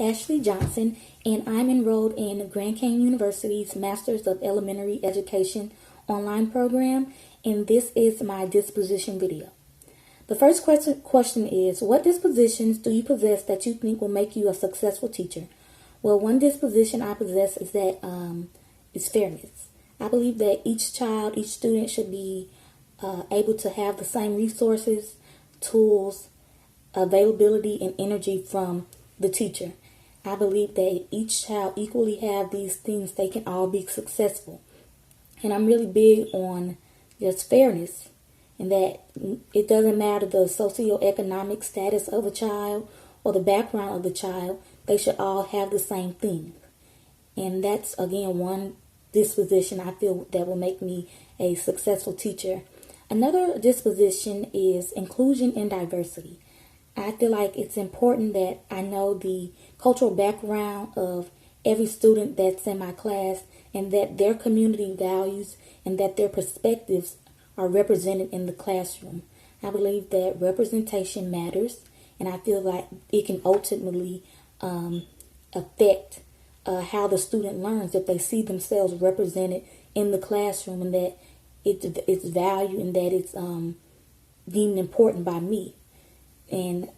Ashley Johnson, and I'm enrolled in Grand Canyon University's Masters of Elementary Education online program, and this is my disposition video. The first question is, what dispositions do you possess that you think will make you a successful teacher? Well, one disposition I possess is that is fairness. I believe that each child, each student should be able to have the same resources, tools, availability, and energy from the teacher. I believe that each child equally have these things, they can all be successful. And I'm really big on just fairness, and that it doesn't matter the socioeconomic status of a child or the background of the child, they should all have the same thing. And that's, again, one disposition I feel that will make me a successful teacher. Another disposition is inclusion and diversity. I feel like it's important that I know the cultural background of every student that's in my class, and that their community values and that their perspectives are represented in the classroom. I believe that representation matters, and I feel like it can ultimately affect how the student learns if they see themselves represented in the classroom, and that it's valued and that it's deemed important by me. And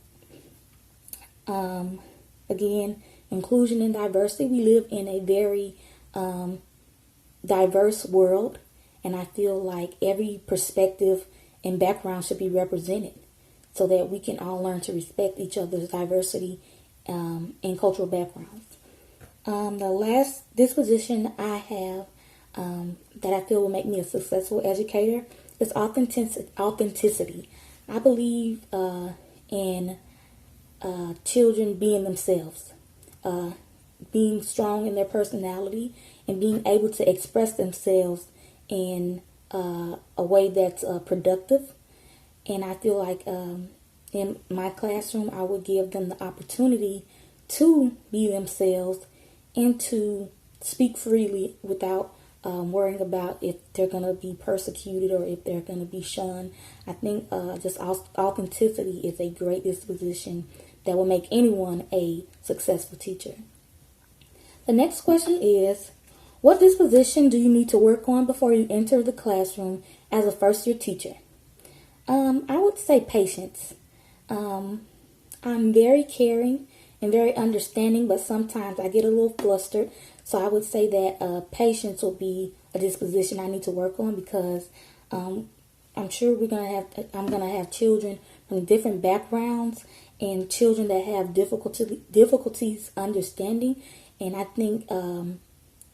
again, inclusion and diversity. We live in a very diverse world, and I feel like every perspective and background should be represented so that we can all learn to respect each other's diversity and cultural backgrounds. The last disposition I have that I feel will make me a successful educator is authenticity. I believe in children being themselves, being strong in their personality, and being able to express themselves in a way that's productive. And I feel like in my classroom, I would give them the opportunity to be themselves and to speak freely without worrying about if they're going to be persecuted or if they're going to be shunned. I think just authenticity is a great disposition that will make anyone a successful teacher. The next question is, what disposition do you need to work on before you enter the classroom as a first-year teacher? I would say patience. I'm very caring and very understanding, but sometimes I get a little flustered. So I would say that patience will be a disposition I need to work on, because I'm sure I'm gonna have children from different backgrounds and children that have difficulties understanding. And I think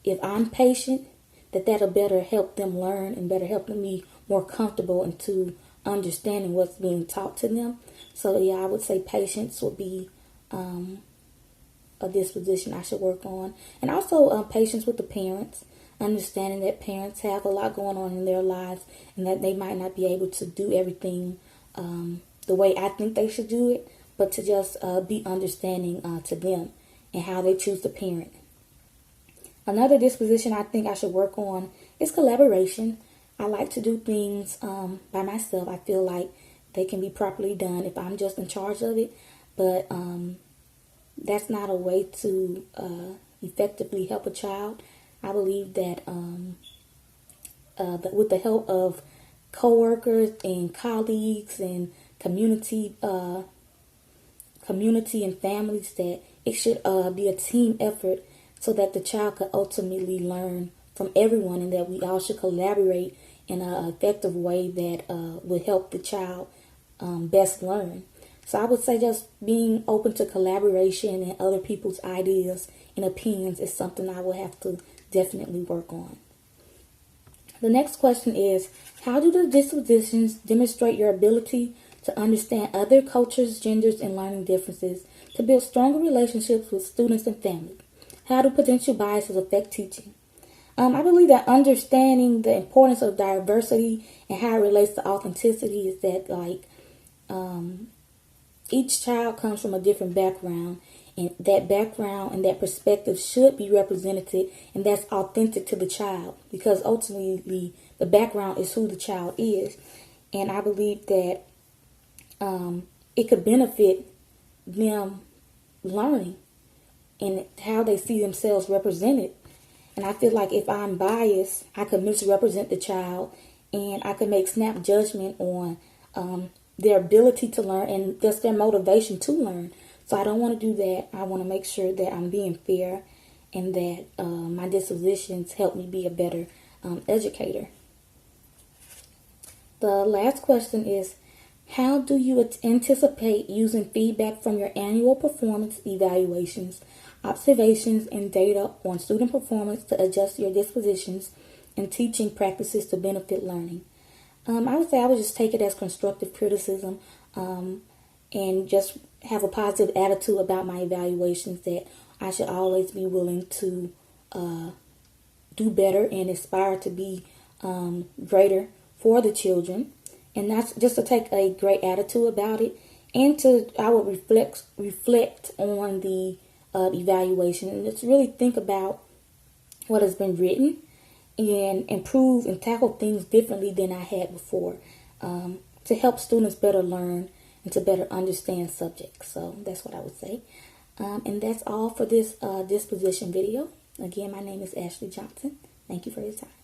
if I'm patient, that'll better help them learn and better help them be more comfortable into understanding what's being taught to them. So yeah, I would say patience would be a disposition I should work on. And also patience with the parents, understanding that parents have a lot going on in their lives and that they might not be able to do everything the way I think they should do it, but to just be understanding to them and how they choose to parent. Another disposition I think I should work on is collaboration. I like to do things by myself. I feel like they can be properly done if I'm just in charge of it, but that's not a way to effectively help a child. I believe that with the help of coworkers and colleagues and community and families, that it should be a team effort so that the child could ultimately learn from everyone, and that we all should collaborate in an effective way that would help the child best learn. So I would say just being open to collaboration and other people's ideas and opinions is something I will have to definitely work on. The next question is, how do the dispositions demonstrate your ability to understand other cultures, genders, and learning differences, to build stronger relationships with students and family? How do potential biases affect teaching? I believe that understanding the importance of diversity and how it relates to authenticity is that, like, each child comes from a different background, and that background and that perspective should be represented, and that's authentic to the child, because ultimately the background is who the child is. And I believe that it could benefit them learning and how they see themselves represented. And I feel like if I'm biased, I could misrepresent the child, and I could make snap judgment on their ability to learn and just their motivation to learn. So I don't want to do that. I want to make sure that I'm being fair and that my dispositions help me be a better educator. The last question is, how do you anticipate using feedback from your annual performance evaluations, observations, and data on student performance to adjust your dispositions and teaching practices to benefit learning? I would say I would just take it as constructive criticism and just have a positive attitude about my evaluations, that I should always be willing to do better and aspire to be greater for the children. And that's just to take a great attitude about it, and I would reflect on the evaluation and just really think about what has been written and improve and tackle things differently than I had before, to help students better learn and to better understand subjects. So that's what I would say. And that's all for this disposition video. Again, my name is Ashley Johnson. Thank you for your time.